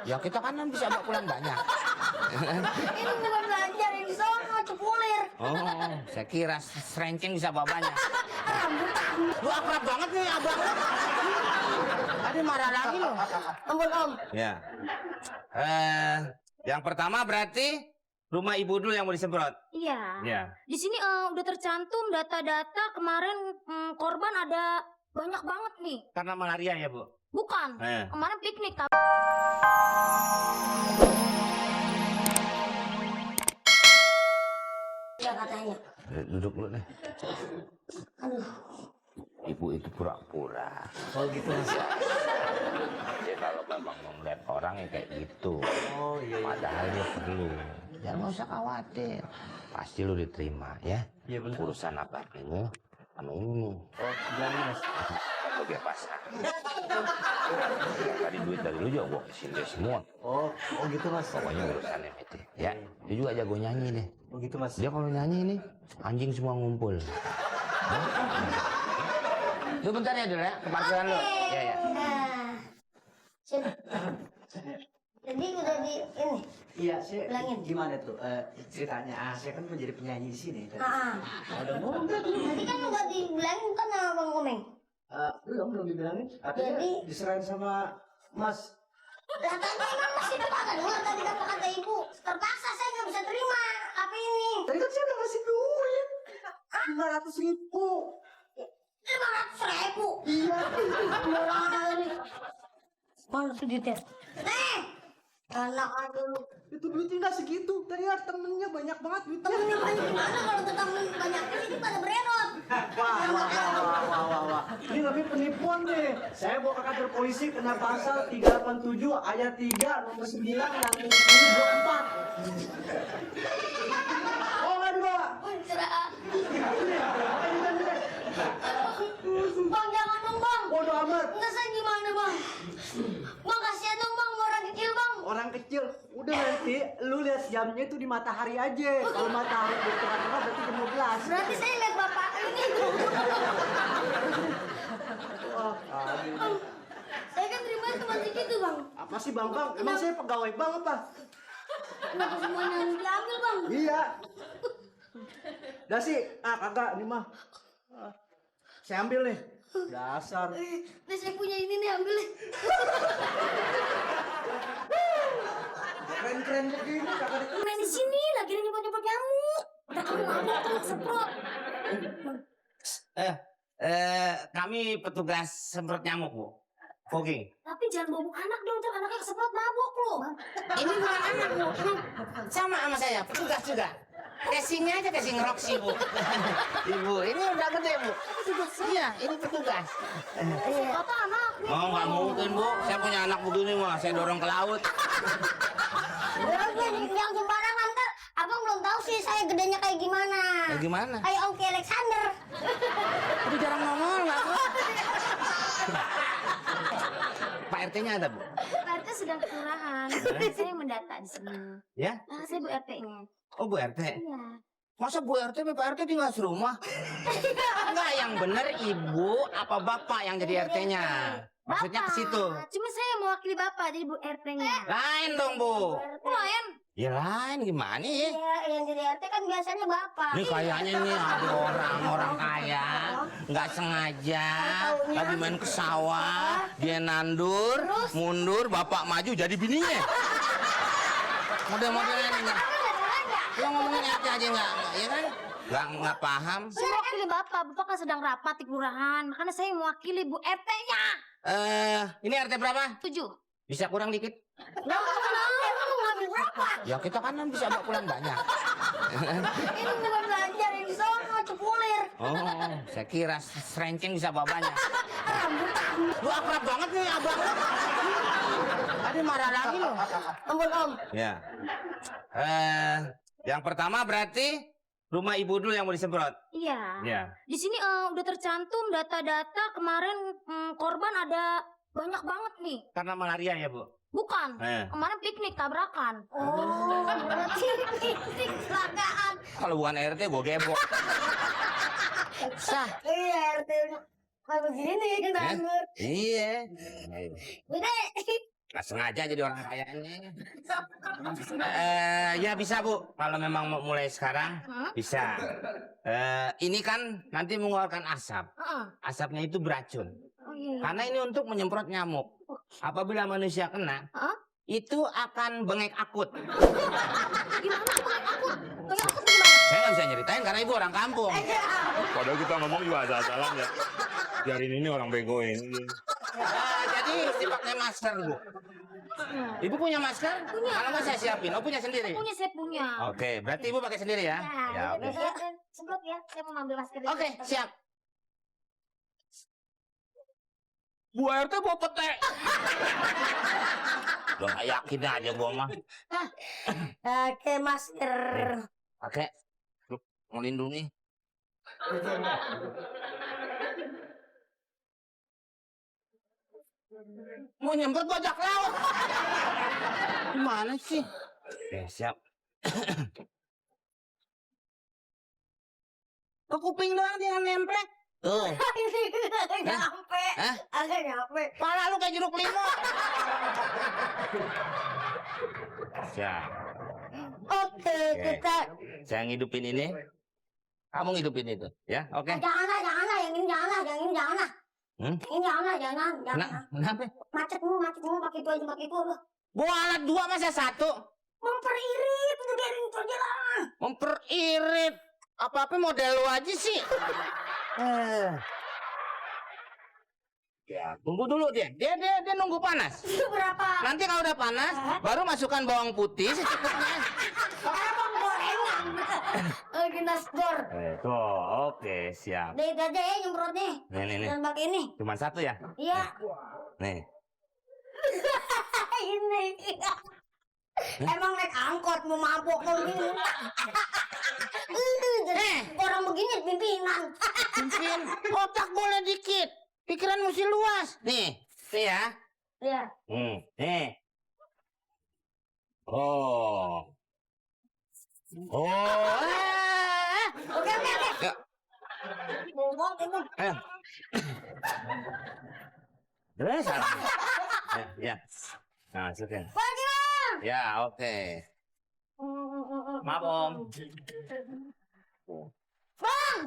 Ya kita kan bisa bawa pulang banyak. Ini bukan belajar, ini sono cepulir. Oh, saya kira serenceng bisa bawa banyak. Rambutan. Lu akrab banget nih abang. Tadi marah lagi lo. Ampun Om. Ya. Yang pertama berarti rumah ibu dulu yang mau disemprot. Iya. Ya. Di sini udah tercantum data-data kemarin korban ada banyak banget nih. Karena malaria ya, Bu? Bukan. Kemarin piknik. Ya katanya. Duduk dulu deh. Aduh. Ibu itu pura-pura. Oh gitu Mas. Ya kalau memang mau ngeliat orang yang kayak gitu. Oh iya. Padahal dia perlu. Jangan nggak usah khawatir. Pasti lu diterima ya. Iya benar. Urusan apa ini sama ini. Oh gimana Mas? Lu biar pasrah. Tadi duit dari lu juga gua kasihin dia semua. Oh gitu Mas. Pokoknya urusannya itu. Ya, dia juga jago nyanyi deh. Oh gitu Mas. Dia kalau nyanyi ini anjing semua ngumpul. Lu bentar ya dulu ya, ke parkiran lu. Ya ya. Jadi udah di ini. Iya, saya Bilangin. gimana tuh ceritanya? Saya kan menjadi penyanyi di sini. Udah ngomong Tadi kan udah dibilangin bukan sama Bang Komeng. belum dibilangin. Katanya Jadi- diserahin sama Mas. Lah tadi emang masih kata dulu tadi kata ibu. Terpaksa saya nggak bisa terima HP ini. Tadi kan saya udah ngasih duit 500.000. 500.000. Iya. Mana tuh duitnya? Anak aja lu. Itu duitnya nggak segitu. Tadi temennya banyak banget duitnya. Temennya banyak gimana kalau temen banyak ini pada bererot. Wah. Ini lebih penipuan deh. Saya bawa ke kantor polisi kena pasal 387 ayat 3 nomor 9 yang ini 24. Oh nggak dibawa. Pencerahan. Ini. Bang jangan dong bang. Bodoh amat. Nggak saya gimana bang? Bang kasihan dong bang orang kecil bang. Orang kecil, udah nanti lu lihat jamnya itu di matahari aja. Kalau matahari bergerak-gerak berarti jam 12. Berarti saya lihat bapak ini tuh. Wah, Bang, saya kan terima cuma segitu bang. apa sih bang? Emang saya pegawai bang apa? Kenapa semuanya yang diambil bang? Iya. Dah sih, kagak ini mah. Saya ambil nih. Dasar. Nih saya punya ini nih ambil nih. Keren-keren begini kagak di. Main di sini lagi nyebut-nyebut nyamuk. Udah kamu ngambil terus semprot. Kami petugas semprot nyamuk, Bu. Fogging. Tapi jangan bawa anak dong, ntar anaknya kesemprot mabuk loh. Ini bukan anak, Bu. Sama saya, petugas juga. Casingnya aja casing Roxy, Bu. Ibu, ini udah gede, Bu. Iya, ini petugas. Bapak anak. Oh, nggak mungkin, Bu. Saya punya anak begini, mah. Saya dorong ke laut. Yang sembarangan ntar abang belum tahu sih saya gedenya kayak gimana. Kayak gimana? Kayak Ongki Alexander. Udah jarang nongol, nggak Bu? Pak RT-nya ada, Bu? Pak RT sedang kelurahan. Saya yang mendata di sini. Ya? Nah, saya Bu RT-nya. Oh, Bu RT. Iya. Masa Bu RT, Pak RT tinggal serumah? Enggak, yang bener Ibu apa Bapak yang jadi RT-nya? Maksudnya ke situ. Cuma saya mewakili Bapak jadi Bu RT-nya. Lain dong, Bu. Lain? Ya lain gimana ya? Iya, yang jadi RT kan biasanya Bapak. Ini kayaknya nih ada orang kaya nggak sengaja lagi main ke sawah, dia nandur, mundur, bapak maju jadi bininya. Model-modelnya ini. Lo ngomongin RT aja nggak, ya kan? Nggak paham. Saya mewakili Bapak. Bapak kan sedang rapat di kelurahan. Makanya saya mewakili Bu RT-nya. Ini RT berapa? 7. Bisa kurang dikit? Nah, emang mau ngambil berapa? Ya kita kan bisa bawa pulang banyak. Ini bukan belajar, ini sono cepulir. Oh, saya kira serenceng bisa bawa banyak. Rambutan. Lu akrab banget nih abang. Tadi marah lagi lo. Ampun Om. Ya. Yang pertama berarti rumah ibu dulu yang mau disemprot. Iya. Ya. Di sini udah tercantum data-data kemarin korban ada banyak banget nih. Karena malaria ya, Bu? Bukan. Kemarin piknik tabrakan. Oh, berarti piknik kecelakaan. Kalau bukan RT gue gebok. Sah. Iya, RT kayak begini kan. Iya. Gede. Nggak sengaja jadi orang kaya ini. Ya bisa Bu, kalau memang mau mulai sekarang bisa. Ini kan nanti mengeluarkan asap. Asapnya itu beracun. Oh iya. Karena ini untuk menyemprot nyamuk. Apabila manusia kena, itu akan bengek akut. Gimana bengek akut? Bengek akut gimana? Saya nggak bisa nyeritain karena ibu orang kampung. Padahal kita ngomong juga asal-asalan ya. Biarin ini orang begoin. Jadi mesti pakai masker Bu. Ibu punya masker? Punya. Kalau nggak saya siapin. Oh punya sendiri? Punya, saya punya. Oke, berarti ibu pakai sendiri ya? Ya oke. Semprot ya, saya mau ambil masker. Oke, siap. Bu RT bawa pete. Udah nggak yakin aja gua mah. Pakai masker. Pakai. Tuh, melindungi. Mau nyemprot bajak laut. Gimana sih? Oke, siap. Ke kuping doang jangan nempel. Tuh. Agak nyampe. Hah? Agak nyampe. Pala lu kayak jeruk limau. Siap. Oke, kita. Saya ngidupin ini. Kamu ngidupin itu, ya? Oke. Jangan lah, yang ini jangan lah, yang ini jangan lah. Ini jangan. Kenapa? Macetmu, pakai itu aja, pakai itu. Bawa alat dua masa satu? Memperirit, udah biarin itu aja lah. Memperirit. Apa-apa model lu aja sih. Ya, tunggu dulu dia. Dia nunggu panas. Itu berapa? Nanti kalau udah panas, baru masukkan bawang putih secukupnya. Emang gorengan. Lagi nasgor. Tuh, oke, siap. Deh, itu aja ya nyemprotnya. Nih. Jangan pakai ini. Cuma satu ya? Iya. Nih. Ini. Emang naik angkot mau mabok mau gini. Orang begini pimpinan. Pimpin, otak boleh dikit. Pikiran mesti luas. Nih ya. Iya. Nih. Oh. Oke. Ya. Ngomong. Ayo. Terus. Ya. Nah, masukin. Ya, oke. Maaf, Om. Bang.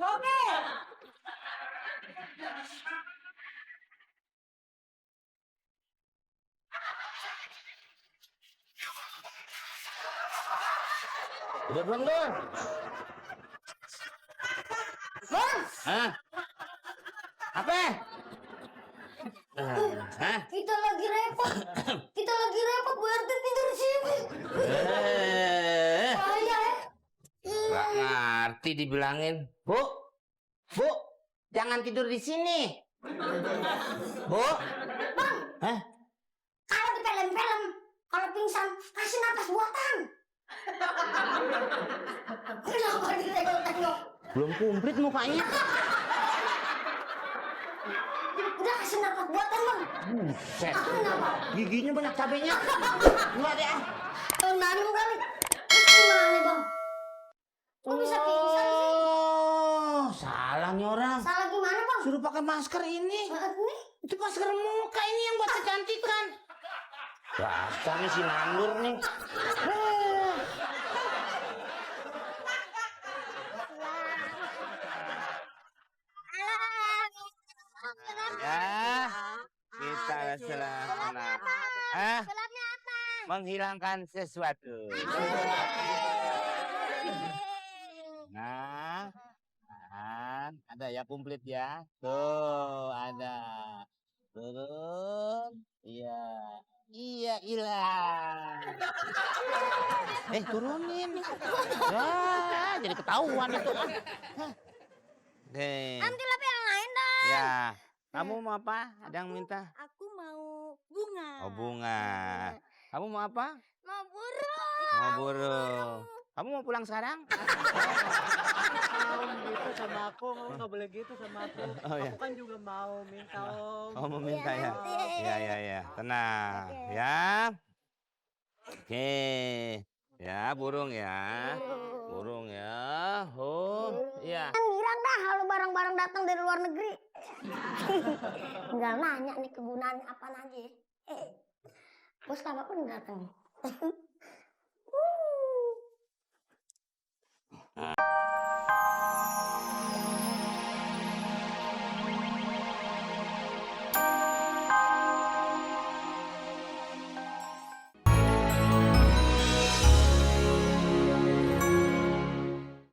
Oke. Udah belum, Dor? Bang. Hah? Apa? Hah? Kita lagi repot. Bu RT tidur di sini. Bahaya ya. Gak ngerti dibilangin. Bu, jangan tidur di sini. Bu, Bang. hah? Kalau di film-film, kalau pingsan, kasih napas buatan. Kenapa ditengok-tengok? Belum komplit mukanya. Udah kasih napas buatan, Bang. Buset. Kenapa? Giginya banyak cabenya. Enggak deh. Tahun baru kali. Terus gimana, Bang? Kok bisa pingsan sih? Oh, salah nih orang. Salah gimana, Bang? Suruh pakai masker ini. Ini? Itu masker muka ini yang buat kecantikan. Dasar nih si Nandur nih. Ya, kita selamat. Gelapnya apa? Menghilangkan sesuatu. Nah, ada ya komplit ya. Tuh, ada. Turun. Iya. Iya, hilang. Turunin. Ya, jadi ketahuan itu. Ambil apa yang lain, dong? Ya. Kamu mau apa? Ada yang minta? Aku mau bunga. Oh, bunga. Kamu mau apa? Mau burung. Mau burung. Kamu mau pulang sekarang? Om gitu sama aku, kamu nggak boleh gitu sama aku. Oh, ya. Aku kan juga mau minta Om. Oh, mau minta Iya, ya? nanti. Ya. Tenang. Oke. Ya. Oke. Ya, burung ya. Burung ya. Oh, iya. Kan bilang dah kalau barang-barang datang dari luar negeri, Tinggal nanya nih kegunaannya apa aja. Bos lama pun datang.